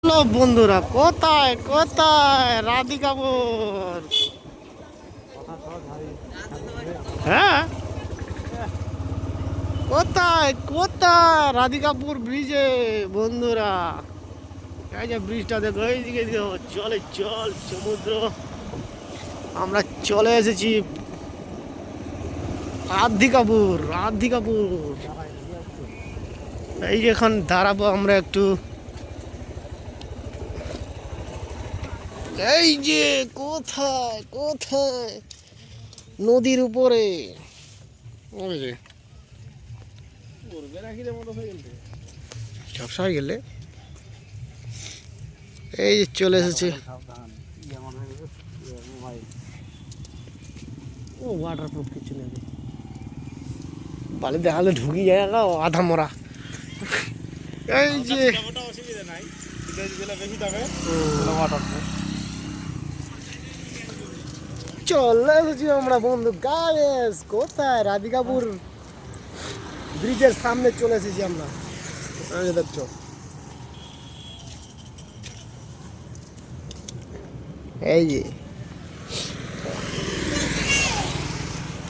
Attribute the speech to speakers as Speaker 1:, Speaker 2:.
Speaker 1: Hello বন্ধুরা, কোথায় কোথায় রাধিকাপুর? হ্যাঁ, কোথায় কোথায় রাধিকাপুর ব্রিজে বন্ধুরা। এই যে ব্রিজটা দেখো, এইদিকে চলে চল সমুদ্র। আমরা চলে এসেছি রাধিকাপুর। রাধিকাপুর এই যে এখন দাঁড়াবো আমরা একটু। এই যে কোথায় কোথায় নদীর উপরে। ওই যে ঝাপসা হয়ে গেলে এই যে চলে এসেছে। ও ওয়াটার প্রুফ কিছু নেই, পানি দেখালে ঢুকি যায় না, আধা মরা। এই যে চলে এসেছি আমরা বন্ধু। গাইস কোথায় রাধিকাপুর ব্রিজের সামনে চলে এসেছি আমরা। দেখছো এই যে